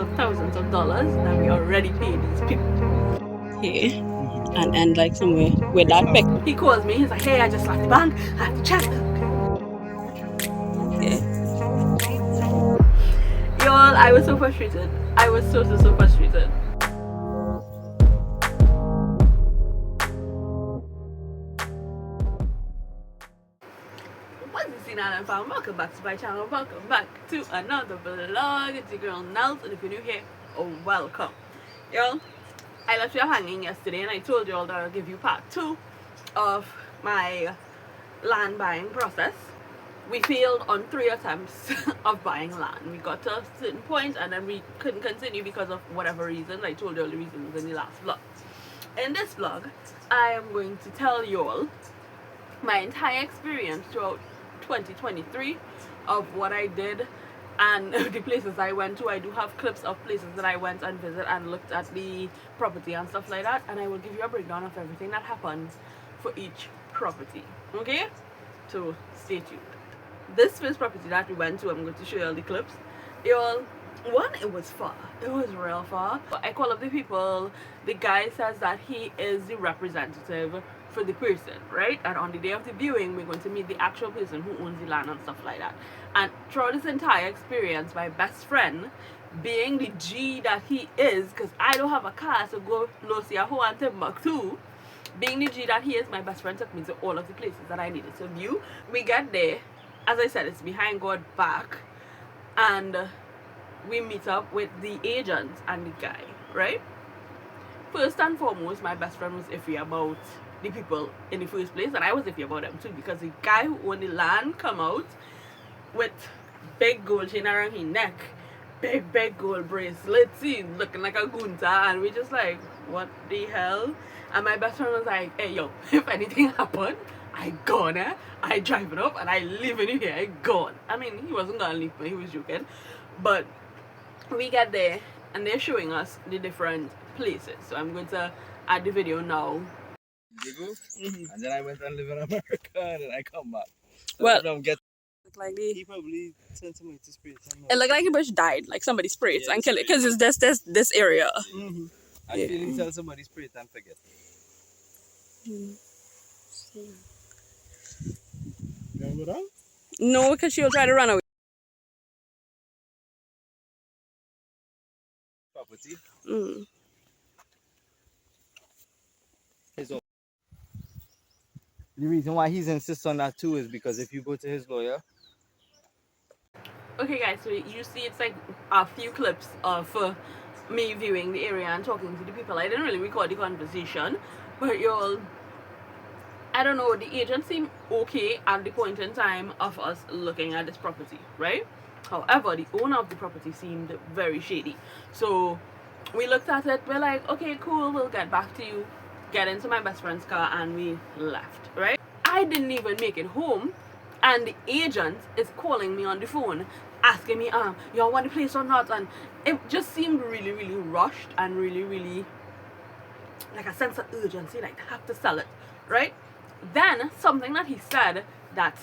of thousands of dollars that we already paid these people. Here and like somewhere with that pic. He calls me, he's like, hey, I just left the bank, I have to check. Okay. Y'all, I was so frustrated. I was so frustrated. What's the scene, and fam? Welcome back to my channel. Welcome back to another vlog. It's your girl Nels, and if you're new here, oh, welcome. Y'all, I left you hanging yesterday, and I told y'all that I'll give you part 2 of my land buying process. We failed on 3 attempts of buying land. We got to a certain point and then we couldn't continue because of whatever reason. I told you all the reasons in the last vlog. In this vlog, I am going to tell you all my entire experience throughout 2023 of what I did and the places I went to. I do have clips of places that I went and visited and looked at the property and stuff like that, and I will give you a breakdown of everything that happened for each property. Okay? So stay tuned. This first property that we went to, I'm going to show you all the clips. Y'all, one, it was far. It was real far. I call up the people. The guy says that he is the representative for the person, right? And on the day of the viewing, we're going to meet the actual person who owns the land and stuff like that. And throughout this entire experience, my best friend, being the G that he is, because I don't have a car to go Lucia and Timbuktu, being the G that he is, my best friend took me to all of the places that I needed to view. We get there. As I said, it's behind God back, and we meet up with the agent and the guy, right? First and foremost, my best friend was iffy about the people in the first place, and I was iffy about them too, because the guy who owned the land come out with big gold chain around his neck, big gold bracelets, looking like a gunta, and we just like, what the hell? And my best friend was like, hey yo, if anything happened, I gone, I drive it up and I live in here, I gone. I mean, he wasn't gonna leave me, he was joking. But we get there and they're showing us the different places. So I'm going to add the video now. And then I went and live in America and then I come back. So Well, I don't get like he probably sent somebody to spray it. it looked like a bush died, like somebody sprayed it Yeah, and killed it, because it's this area. I feel he tell somebody spray it and forget. Remember that? No, because she'll try to run away. Property. The reason why he's insists on that too is because if you go to his lawyer. Okay guys, so you see it's like a few clips of me viewing the area and talking to the people. I didn't really record the conversation, but y'all, I don't know, the agent seemed okay at the point in time of us looking at this property, right? However, the owner of the property seemed very shady. So we looked at it, we're like, okay, cool, we'll get back to you. Get into my best friend's car and we left, right? I didn't even make it home and the agent is calling me on the phone asking me, y'all want the place or not? And it just seemed really rushed and really like a sense of urgency, like they have to sell it, right? Then something that he said that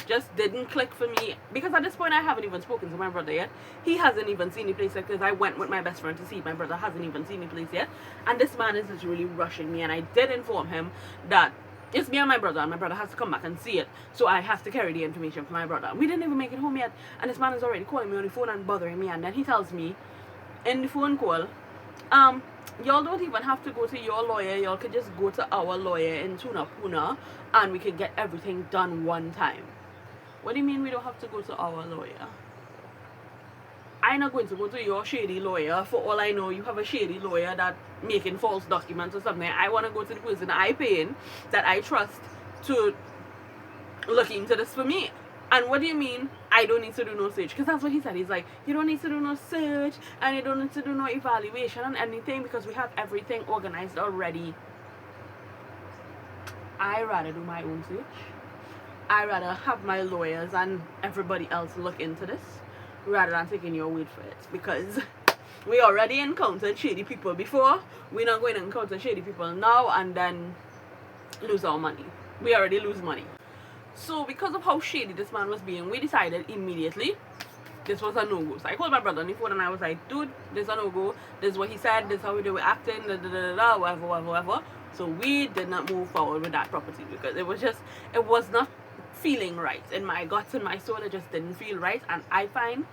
just didn't click for me, because at this point I haven't even spoken to my brother yet. He hasn't even seen the place yet, because I went with my best friend to see it. My brother hasn't even seen the place yet, and this man is just really rushing me. And I did inform him that it's me and my brother has to come back and see it, so I have to carry the information for my brother. We didn't even make it home yet, and this man is already calling me on the phone and bothering me. And then he tells me in the phone call, y'all don't even have to go to your lawyer, y'all could just go to our lawyer in Tunapuna and we could get everything done one time. What do you mean we don't have to go to our lawyer? I'm not going to go to your shady lawyer. For all I know, you have a shady lawyer that making false documents or something. I want to go to the person I paying, that I trust, to look into this for me. And what do you mean I don't need to do no search? Because that's what he said. He's like, you don't need to do no search and you don't need to do no evaluation and anything because we have everything organized already. I rather do my own search. I rather have my lawyers and everybody else look into this rather than taking your word for it, because we already encountered shady people before. We're not going to encounter shady people now and then lose our money. We already lose money. So because of how shady this man was being, we decided immediately this was a no-go. So I called my brother on the phone and I was like, dude, this is a no-go. This is what he said. This is how we were acting. Whatever. So we did not move forward with that property because it was not feeling right in my guts and my soul. It just didn't feel right, and I find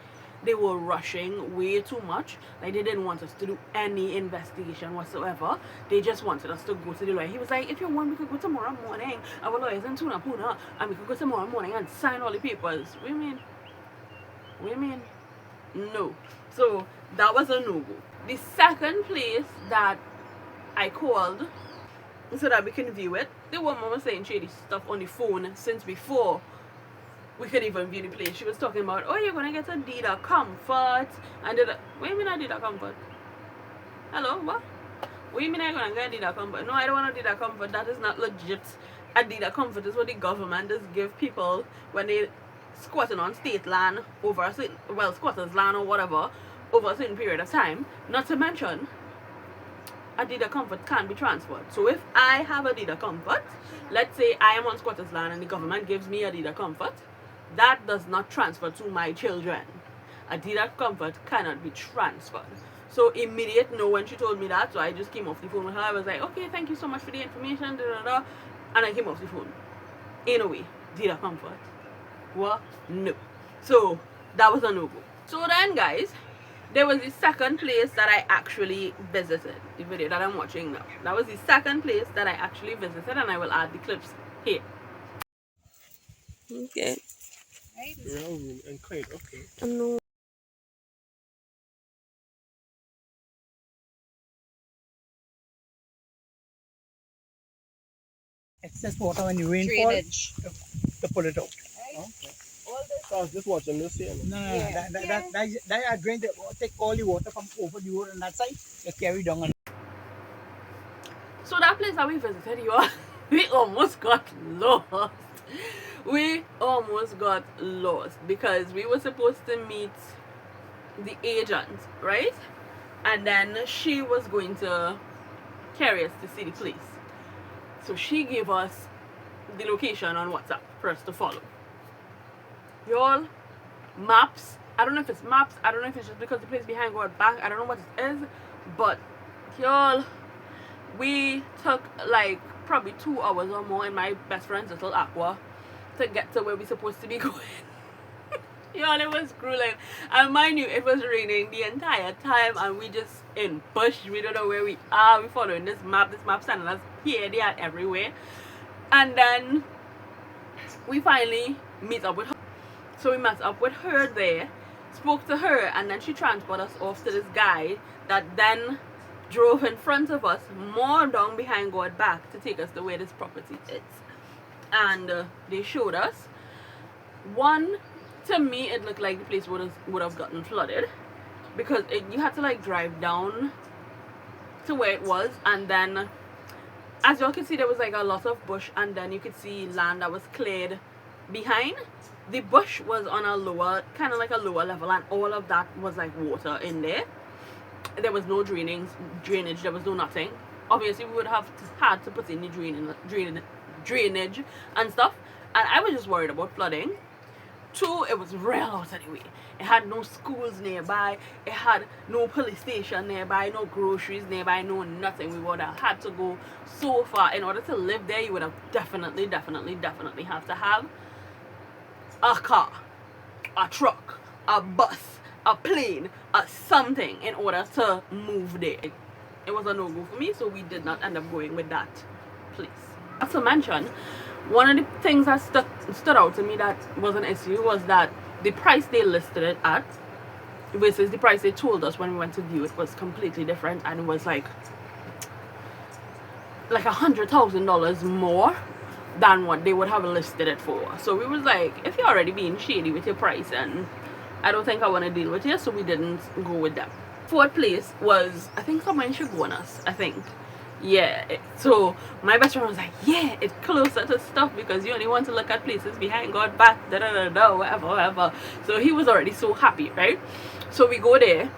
they were rushing way too much. Like, they didn't want us to do any investigation whatsoever. They just wanted us to go to the lawyer. He was like, if you want, we could go tomorrow morning. Our lawyers in Tuna Puna, and we could go tomorrow morning and sign all the papers. Women, no. So that was a no-go. The second place that I called so that we can view it, the woman was saying shady stuff on the phone since before we could even view the place. She was talking about, oh, you're gonna get a deed of comfort, and wait a minute, a deed of comfort? Hello, what? What do you mean I'm gonna get a deed of comfort? No, I don't want a deed of comfort. That is not legit. A deed of comfort is what the government does give people when they squatting on state land over a certain, well, squatters land or whatever, over a certain period of time. Not to mention, a deed of comfort can be transferred. So if I have a deed of comfort, let's say I am on squatters land and the government gives me a deed of comfort, that does not transfer to my children. A deed of comfort cannot be transferred. So immediate no when she told me that, so I just came off the phone with her. I was like, okay, thank you so much for the information, and I came off the phone. In a way, deed of comfort. What? No. So that was a no-go. So then, guys, there was the second place that I actually visited. The video that I'm watching now. That was the second place that I actually visited, and I will add the clips here. Okay. Round and quite okay. No. Excess water when you rainfall to pull it out. Okay. So I was just watching this here. No, that I drain the take all the water from over the road on that side, you carry down on. So that place that we visited, y'all, we almost got lost. We almost got lost because we were supposed to meet the agent, right? And then she was going to carry us to see the place. So she gave us the location on WhatsApp for us to follow. Y'all, maps, I don't know if it's maps, I don't know if it's just because the place behind got back, I don't know what it is, but y'all, we took like probably 2 hours or more in my best friend's little aqua to get to where we're supposed to be going. Y'all, it was grueling. And mind you, it was raining the entire time and we just in bush. We don't know where we are. We following this map sending us here, there, everywhere. And then we finally meet up with her. So we met up with her there, spoke to her, and then she transported us off to this guy that then drove in front of us more down behind God back to take us to where this property is. And they showed us. One, to me it looked like the place would have gotten flooded because you had to like drive down to where it was, and then as y'all can see there was like a lot of bush, and then you could see land that was cleared behind. The bush was on a lower, kind of like a lower level, and all of that was like water in there. There was no drainage, there was no nothing. Obviously we would have had to put in the drainage and stuff, and I was just worried about flooding. Two, it was real out anyway. It had no schools nearby, it had no police station nearby, no groceries nearby, no nothing. We would have had to go so far. In order to live there, you would have definitely have to have a car, a truck, a bus, a plane, a something in order to move there. It was a no-go for me, so we did not end up going with that place. Not to mention, one of the things that stood out to me that was an issue was that the price they listed it at versus the price they told us when we went to view it was completely different, and it was like $100,000 more than what they would have listed it for. So we was like, if you're already being shady with your price, and I don't think I want to deal with you, so we didn't go with them. Fourth place was, I think, somewhere in Chaguanas, I think. Yeah, so my best friend was like, yeah, it's closer to stuff because you only want to look at places behind God back, whatever. So he was already so happy, right? So we go there,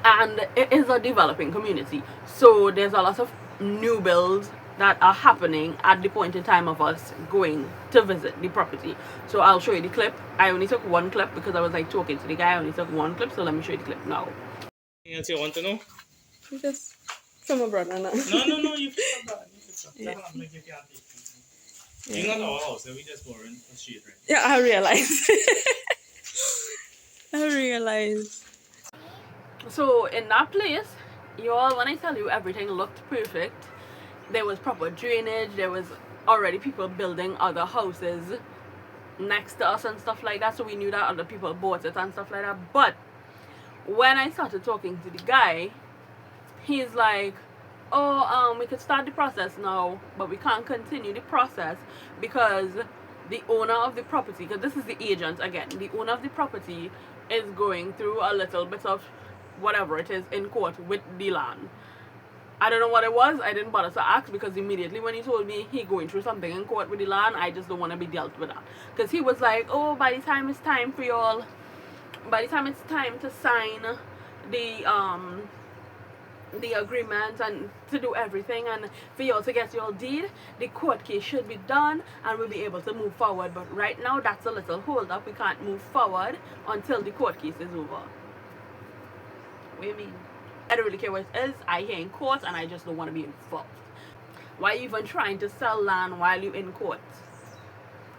and it is a developing community, so there's a lot of new builds that are happening at the point in time of us going to visit the property. So I'll show you the clip. I only took one clip because I was like talking to the guy. I only took one clip, so let me show you the clip now. Anything else you want to know? Just from my brother. No, you fix up that. You fix up that. That make you can't take it. It's not our house, so we just borrowing a sheet, right? Yeah, I realize. I realize. So in that place, y'all, when I tell you everything looked perfect, there was proper drainage, there was already people building other houses next to us and stuff like that, so we knew that other people bought it and stuff like that. But when I started talking to the guy, he's like, oh, we could start the process now, but we can't continue the process because the owner of the property, because this is the agent again, the owner of the property is going through a little bit of whatever it is in court with the land. I don't know what it was. I didn't bother to ask because immediately when he told me he going through something in court with the land, I just don't want to be dealt with that. Because he was like, oh, by the time it's time for y'all, by the time it's time to sign the agreement and to do everything and for y'all to get your deed, the court case should be done and we'll be able to move forward. But right now that's a little hold up. We can't move forward until the court case is over. What do you mean? I don't really care what it is. I hear in court and I just don't want to be involved. Why are you even trying to sell land while you're in court?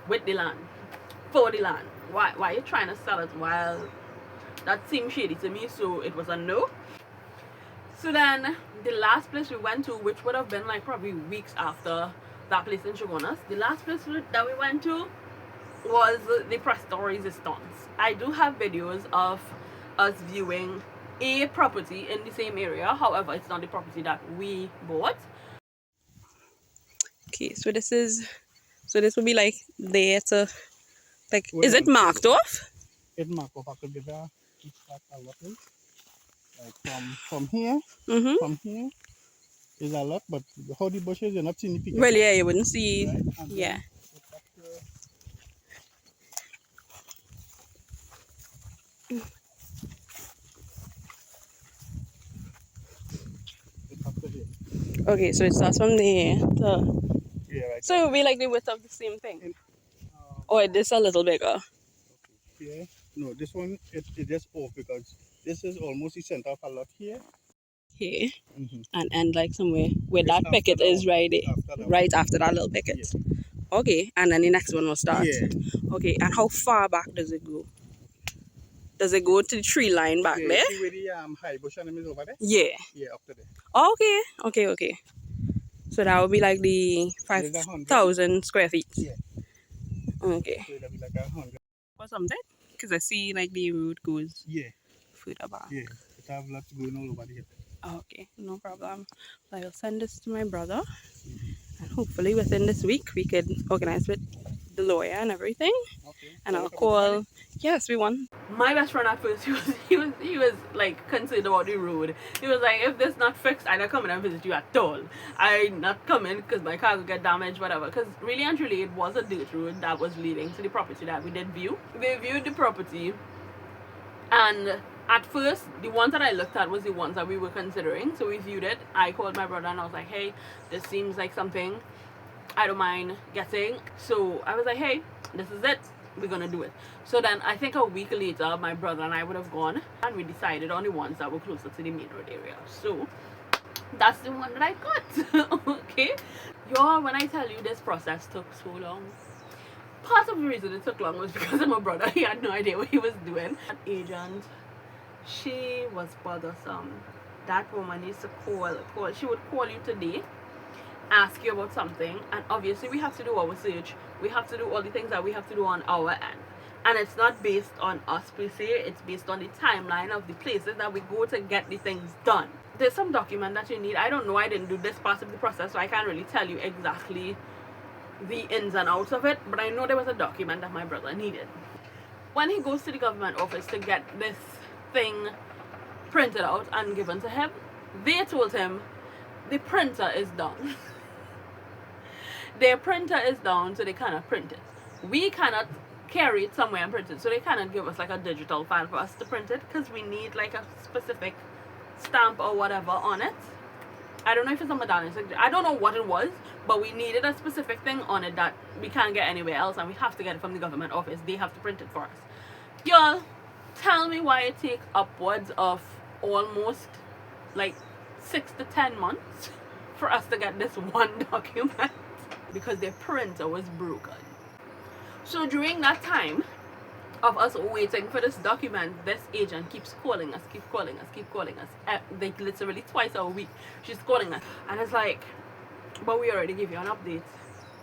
With the land. For the land. Why are you trying to sell it while... That seemed shady to me, so it was a no. So then, the last place we went to, which would have been like probably weeks after that place in Shogunas, the last place that we went to was the Presto Resistance. I do have videos of us viewing a property in the same area, however it's not the property that we bought. Okay, so this will be like there to, like, is it marked off? It marked off. I could give a lot of, like from here, from here is a lot, but how the bushes you're not seeing the picture. Well, yeah, you wouldn't see, right? Yeah. Okay, so it starts from there to... Yeah, right. So it will be like the width of the same thing? Or this a little bigger? Yeah. No, this one, it just off because this is almost the center of a lot here. Here? And like somewhere where that picket is right there. Right after that little picket. Yeah. Okay, and then the next one will start. Yeah. Okay, and how far back does it go? Does it go to the tree line back there? See where the high bush and is over there? Yeah. Yeah, up to there. Okay. So that would be like the 5,000 square feet. Yeah. Okay. So it'll be like 100. Or something? Because I see like the road goes further back. Yeah. It have lots going all over here. Okay, no problem. I'll send this to my brother. And hopefully within this week we could organize with the lawyer and everything. Okay. And I'll call. Yes, we won. My best friend at first, he was like concerned about the road. He was like, if this not fixed, I not coming and visit you at all. I not coming because my car will get damaged, whatever. Because really and truly, it was a dirt road that was leading to the property that we did view. We viewed the property, and at first, the ones that I looked at was the ones that we were considering. So we viewed it. I called my brother and I was like, hey, this seems like something I don't mind getting. So I was like, hey, this is it. We're gonna do it. So then I think a week later, my brother and I would have gone and we decided on the ones that were closer to the main road area. So that's the one that I got. Okay, y'all, when I tell you this process took so long, part of the reason it took long was because of my brother. He had no idea what he was doing. That agent, she was bothersome. That woman used to call. She would call you today, ask you about something, and obviously we have to do our research. We have to do all the things that we have to do on our end, and it's not based on us per se. It's based on the timeline of the places that we go to get the things done. There's some document that you need. I don't know, I didn't do this part of the process, so I can't really tell you exactly the ins and outs of it, but I know there was a document that my brother needed. When he goes to the government office to get this thing printed out and given to him, they told him the printer is down. Their printer is down, so they cannot print it. We cannot carry it somewhere and print it, so they cannot give us like a digital file for us to print it because we need like a specific stamp or whatever on it. I don't know if it's a medallion signature. I don't know what it was, but we needed a specific thing on it that we can't get anywhere else, and we have to get it from the government office. They have to print it for us. Y'all, tell me why it takes upwards of almost like 6 to 10 months for us to get this one document because their printer was broken. So during that time of us waiting for this document, this agent keeps calling us, like literally twice a week. She's calling us, and it's like, but we already gave you an update.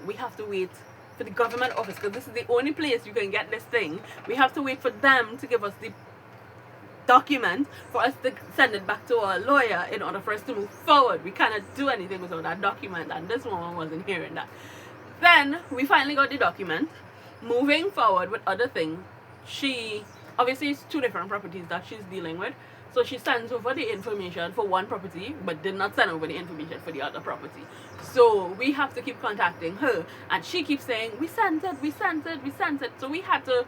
We have to wait for the government office because this is the only place you can get this thing. We have to wait for them to give us the document for us to send it back to our lawyer in order for us to move forward. We cannot do anything without that document, and this woman wasn't hearing that. Then we finally got the document. Moving forward with other things, she obviously it's 2 different properties that she's dealing with, so she sends over the information for one property but did not send over the information for the other property. So we have to keep contacting her, and she keeps saying we sent it. So we had to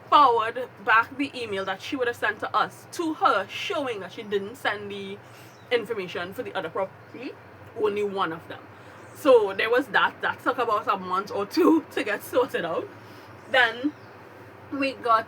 forward back the email that she would have sent to us to her, showing that she didn't send the information for the other property, only one of them. So there was that took about a month or 2 to get sorted out. Then we got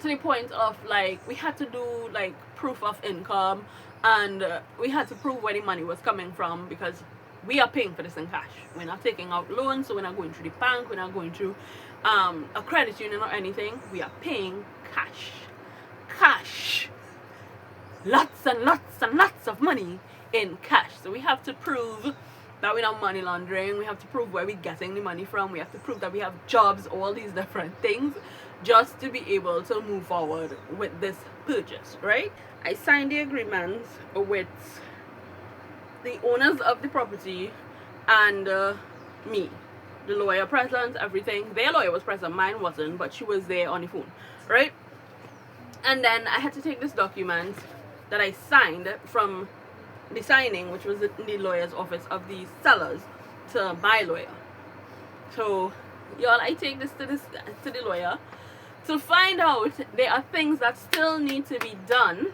to the point of like we had to do like proof of income, and we had to prove where the money was coming from because we are paying for this in cash. We're not taking out loans, so we're not going through the bank, we're not going through a credit union or anything. We are paying cash, lots and lots and lots of money in cash. So we have to prove that we're not money laundering, we have to prove where we're getting the money from, we have to prove that we have jobs, all these different things, just to be able to move forward with this purchase, right? I signed the agreement with the owners of the property and me, the lawyer present, everything. Their lawyer was present, mine wasn't, but she was there on the phone, right? And then I had to take this document that I signed from the signing, which was in the lawyer's office of the sellers, to my lawyer. So y'all, I take this to the lawyer to find out there are things that still need to be done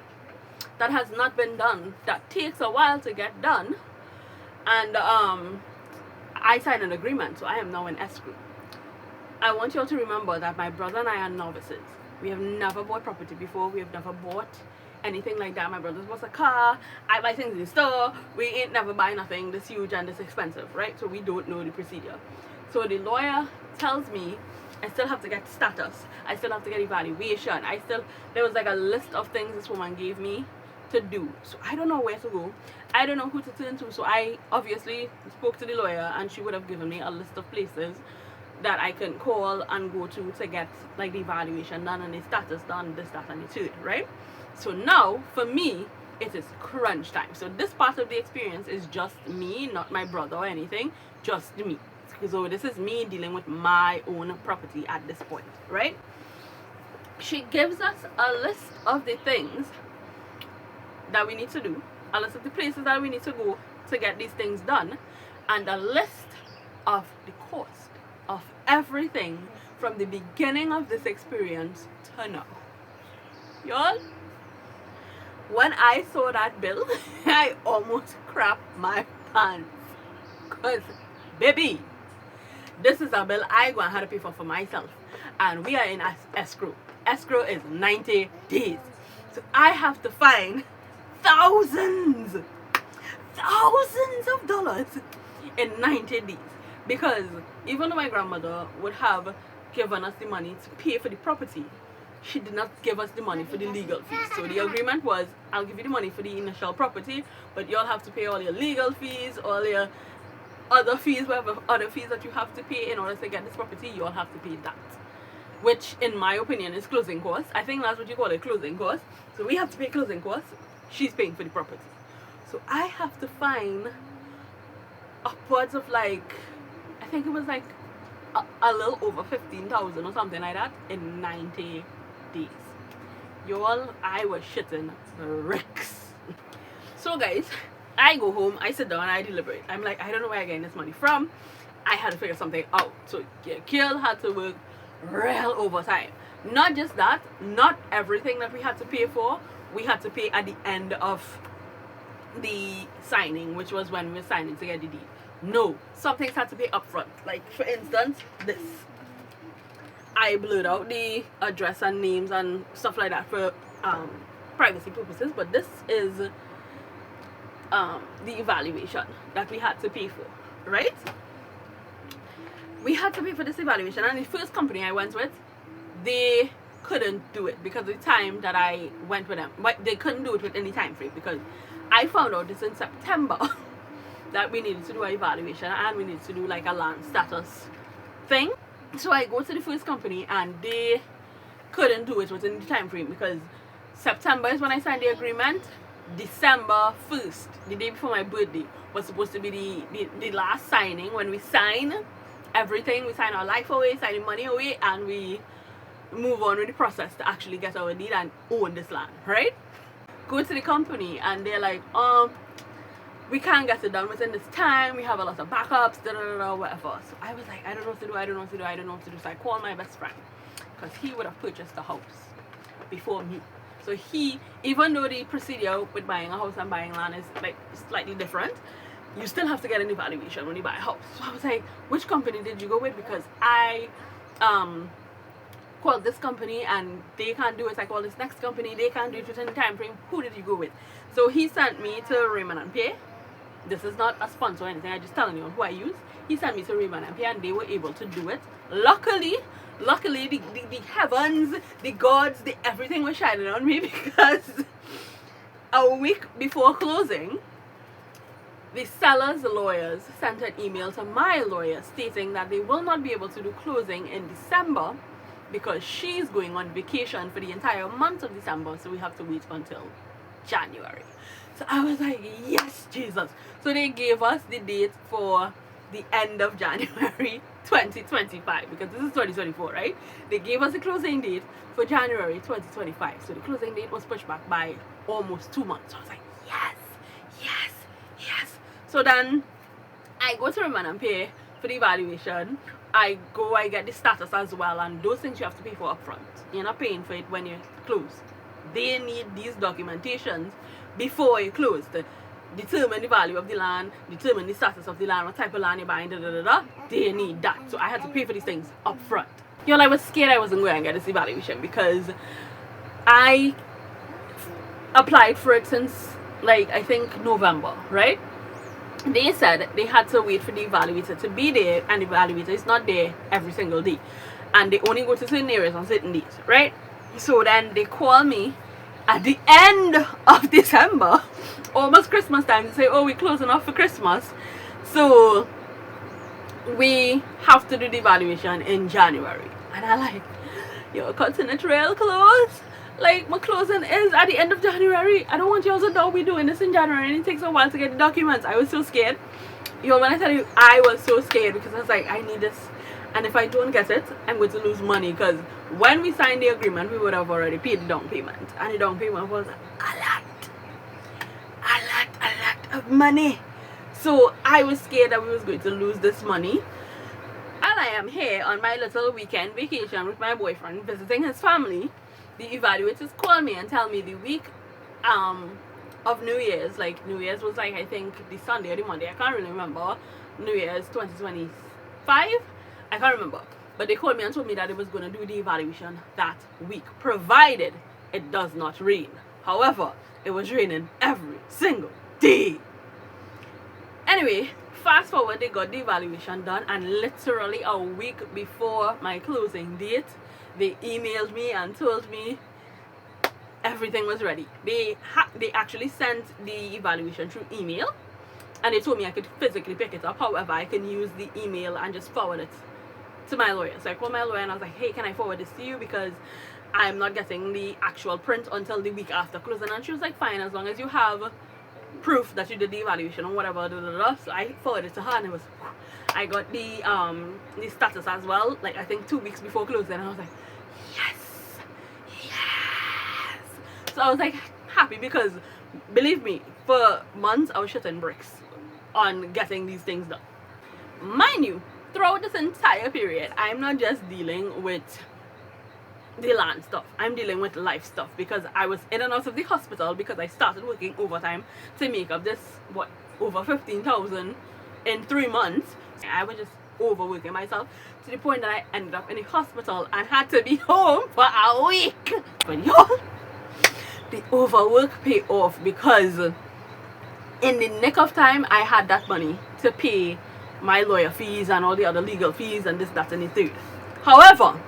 that has not been done, that takes a while to get done. And I signed an agreement, so I am now in escrow. I want you all to remember that my brother and I are novices. We have never bought property before. We have never bought anything like that. My brother's bought a car, I buy things in the store. We ain't never buy nothing this huge and this expensive, right? So we don't know the procedure. So the lawyer tells me I still have to get status, I still have to get evaluation, there was like a list of things this woman gave me to do. So I don't know where to go, I don't know who to turn to. So I obviously spoke to the lawyer, and she would have given me a list of places that I can call and go to get like the evaluation done and the status done, this, that, and the third, right? So now for me it is crunch time. So this part of the experience is just me, not my brother or anything, just me. So this is me dealing with my own property at this point, right? She gives us a list of the things that we need to do, a list of the places that we need to go to get these things done, and a list of the cost of everything from the beginning of this experience to now. Y'all, when I saw that bill, I almost crapped my pants. Cause baby, this is a bill I go and have to pay for myself, and we are in escrow. Escrow is 90 days, so I have to find thousands of dollars in 90 days. Because even though my grandmother would have given us the money to pay for the property, she did not give us the money for the legal fees. So the agreement was, I'll give you the money for the initial property, but you'll have to pay all your legal fees, all your other fees, whatever other fees that you have to pay in order to get this property, you'll have to pay that. Which in my opinion is closing costs. I think that's what you call it, closing costs. So we have to pay closing costs. She's paying for the property. So I have to find upwards of like, I think it was like a little over 15,000 or something like that in 90 days. Y'all, I was shitting bricks. So guys, I go home, I sit down, I deliberate. I'm like, I don't know where I'm getting this money from. I had to figure something out. So Kiel had to work real overtime. Not just that, not everything that we had to pay for, we had to pay at the end of the signing, which was when we were signing to get the deed. No, some things had to be upfront. Like for instance, this. I blurred out the address and names and stuff like that for privacy purposes, but this is the evaluation that we had to pay for, right? We had to pay for this evaluation, and the first company I went with, they couldn't do it because of the time that I went with them. But they couldn't do it within the time frame because I found out this in September that we needed to do an evaluation and we needed to do like a land status thing. So I go to the first company and they couldn't do it within the time frame because September is when I signed the agreement. December 1st, the day before my birthday, was supposed to be the last signing. When we sign everything, we sign our life away, sign the money away, and we move on with the process to actually get our deed and own this land, right? Go to the company and they're like, we can't get it done within this time, we have a lot of backups, whatever. So I was like, I don't know what to do, I don't know what to do, I don't know what to do. So I called my best friend because he would have purchased the house before me. So he, even though the procedure with buying a house and buying land is like slightly different, you still have to get an evaluation when you buy a house. So I was like, which company did you go with? Because I called this company and they can't do it. I called this next company, they can't do it within the time frame. Who did you go with? So he sent me to Raymond and Pay. This is not a sponsor or anything, I'm just telling you who I use. He sent me to Raymond and Pay and they were able to do it. Luckily the heavens, the gods, everything was shining on me because a week before closing, the seller's lawyers sent an email to my lawyer stating that they will not be able to do closing in December because she's going on vacation for the entire month of December, so we have to wait until January. So I was like, yes, Jesus. So they gave us the date for the end of January 2025 because this is 2024, right? They gave us a closing date for January 2025. So the closing date was pushed back by almost 2 months. So I was like, yes, yes, yes. So then I go to Raymond and Pay for the evaluation. I get the status as well, and those things you have to pay for upfront. You're not paying for it when you close. They need these documentations before you close to determine the value of the land, determine the status of the land, what type of land you're buying, They need that. So I had to pay for these things up front. I was scared I wasn't going to get this evaluation because I applied for it since like I think November, right? They said they had to wait for the evaluator to be there, and the evaluator is not there every single day, and they only go to certain areas on certain days, right? So then they call me at the end of December, almost Christmas time, to say, oh, we're closing off for Christmas, so we have to do the evaluation in January. And I like, you're cutting it real close. Like, my closing is at the end of January. I don't want you also to know we're doing this in January and it takes a while to get the documents. I was so scared. When I tell you, I was so scared because I was like, I need this. And if I don't get it, I'm going to lose money because when we signed the agreement, we would have already paid the down payment. And the down payment was a lot of money. So I was scared that we was going to lose this money. And I am here on my little weekend vacation with my boyfriend visiting his family. The evaluators call me and tell me the week of New Year's, like New Year's was like I think the Sunday or the Monday, I can't really remember, New Year's 2025, I can't remember, but they called me and told me that it was going to do the evaluation that week, provided it does not rain. However, it was raining every single day. Anyway, fast forward, they got the evaluation done, and literally a week before my closing date, they emailed me and told me everything was ready. They actually sent the evaluation through email, and they told me I could physically pick it up. However, I can use the email and just forward it to my lawyer. So I called my lawyer and I was like, hey, can I forward this to you because I'm not getting the actual print until the week after closing? And she was like, fine, as long as you have proof that you did the evaluation or whatever. So I forwarded it to her, and it was, I got the status as well, like I think 2 weeks before closing, and I was like, yes. So I was like happy because, believe me, for months I was shitting bricks on getting these things done. Mind you, throughout this entire period, I'm not just dealing with the land stuff, I'm dealing with life stuff because I was in and out of the hospital because I started working overtime to make up this, over 15,000 in 3 months. I was just overworking myself to the point that I ended up in the hospital and had to be home for a week. But y'all, the overwork paid off, because in the nick of time I had that money to pay my lawyer fees and all the other legal fees and this, that, and the third. However,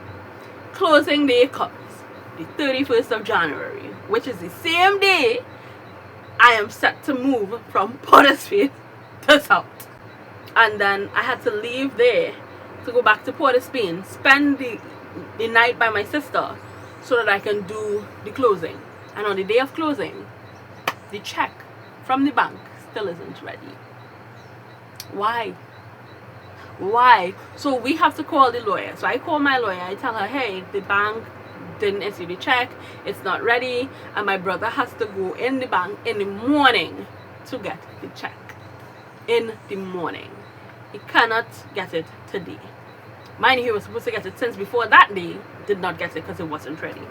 closing day comes, the 31st of January, which is the same day I am set to move from Port-of-Spain to South. And then I had to leave there to go back to Port-of-Spain, spend the night by my sister so that I can do the closing. And on the day of closing, the check from the bank still isn't ready. Why? So we have to call the lawyer. So I call my lawyer. I tell her, hey, the bank didn't issue the check, it's not ready, and my brother has to go in the bank in the morning to get the check. In the morning. He cannot get it today. Mind you, he was supposed to get it since before that day, did not get it because it wasn't ready.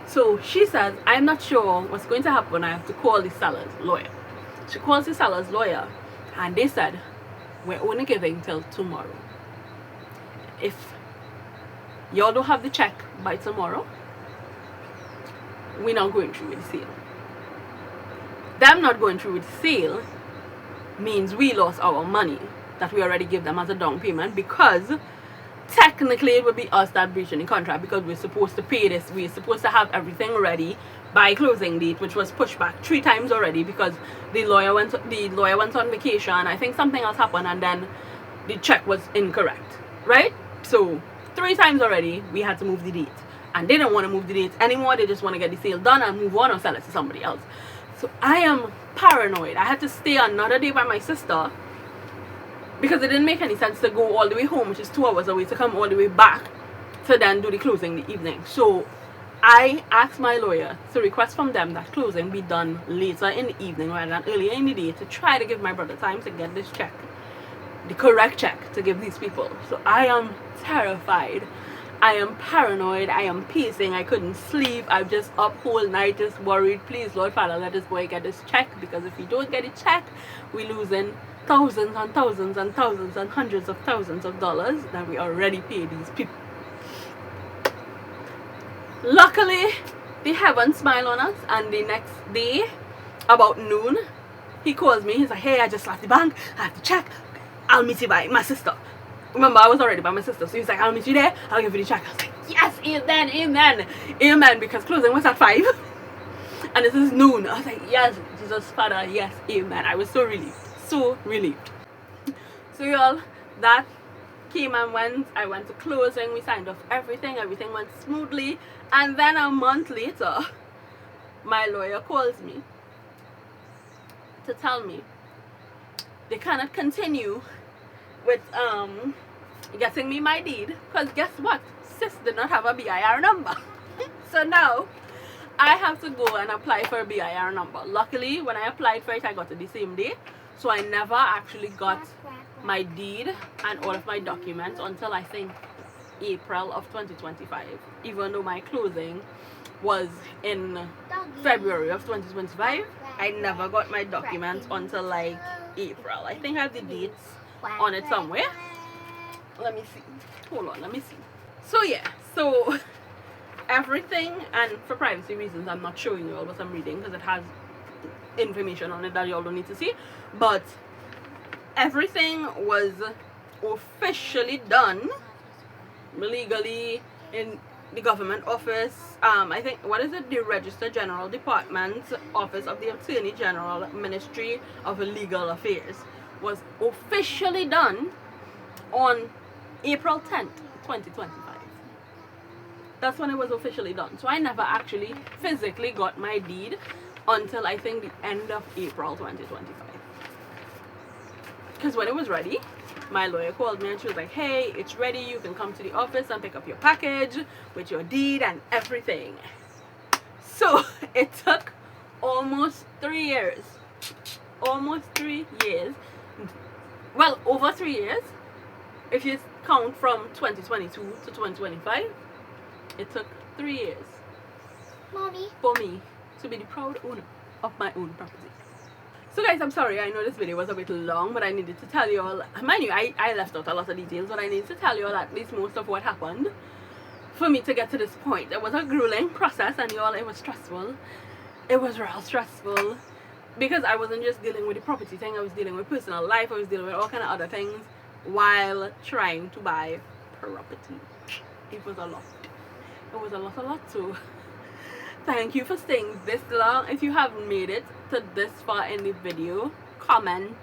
So she says, I'm not sure what's going to happen. I have to call the seller's lawyer. She calls the seller's lawyer, and they said, we're only giving till tomorrow. If y'all don't have the check by tomorrow, we're not going through with the sale. Them not going through with the sale means we lost our money that we already gave them as a down payment, because technically it would be us that breaching the contract, because we're supposed to pay this. We're supposed to have everything ready by closing date, which was pushed back 3 times already because the lawyer went on vacation. I think something else happened, and then the check was incorrect, right? So 3 times already we had to move the date, and they don't want to move the date anymore. They just want to get the sale done and move on or sell it to somebody else. So I am paranoid. I had to stay another day by my sister because it didn't make any sense to go all the way home, which is 2 hours away, to come all the way back to then do the closing the evening. So I asked my lawyer to request from them that closing be done later in the evening rather than earlier in the day, to try to give my brother time to get this check, the correct check to give these people. So I am terrified. I am paranoid. I am pacing. I couldn't sleep. I'm just up whole night just worried. Please, Lord Father, let this boy get this check, because if we don't get a check, we're losing thousands and thousands and thousands and hundreds of thousands of dollars that we already paid these people. Luckily, the heavens smile on us, and the next day, about noon, he calls me. He's like, hey, I just left the bank. I have to check. I'll meet you by my sister. Remember, I was already by my sister, so he's like, I'll meet you there. I'll give you the check. I was like, yes, amen, amen, amen, because closing was at 5, and this is noon. I was like, yes, Jesus, Father, yes, amen. I was so relieved, so relieved. So y'all, that came and went. I went to closing. We signed off everything. Everything went smoothly. And then a month later, my lawyer calls me to tell me they cannot continue with getting me my deed, because guess what? Sis did not have a BIR number. So now I have to go and apply for a BIR number. Luckily, when I applied for it, I got it the same day. So I never actually got my deed and all of my documents until I think April of 2025, even though my closing was in February of 2025. I never got my documents until like April. I think I have the dates on it somewhere. Let me see. Hold on, let me see. So yeah, so everything, and for privacy reasons I'm not showing you all what I'm reading because it has information on it that you all don't need to see, but everything was officially done legally in the government office. I think, what is it, the Register General Department Office of the Attorney General, Ministry of Legal Affairs, was officially done on April 10th 2025. That's when it was officially done. So I never actually physically got my deed until I think the end of April 2025. Because when it was ready, my lawyer called me and she was like, hey, it's ready, you can come to the office and pick up your package with your deed and everything. So it took almost 3 years. Almost 3 years. Well, over 3 years. If you count from 2022 to 2025, it took 3 years. Mommy. For me to be the proud owner of my own property. So guys, I'm sorry, I know this video was a bit long, but I needed to tell you all, mind you, I left out a lot of details, but I needed to tell you all at least most of what happened for me to get to this point. It was a grueling process, and y'all, it was stressful. It was real stressful, because I wasn't just dealing with the property thing, I was dealing with personal life, I was dealing with all kind of other things while trying to buy property. It was a lot. It was a lot. So thank you for staying this long. If you haven't made it to this far in the video, comment.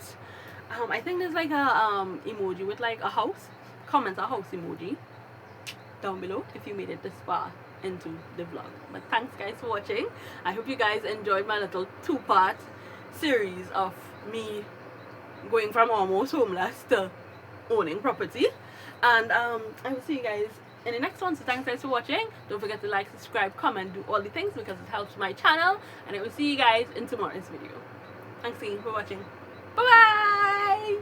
I think there's like a emoji with like a house. Comment a house emoji down below if you made it this far into the vlog. But thanks guys for watching. I hope you guys enjoyed my little 2-part series of me going from almost homeless to owning property. And I will see you guys in the next one. So thanks guys for watching. Don't forget to like, subscribe, comment, do all the things because it helps my channel. And I will see you guys in tomorrow's video. Thanks again for watching. Bye bye.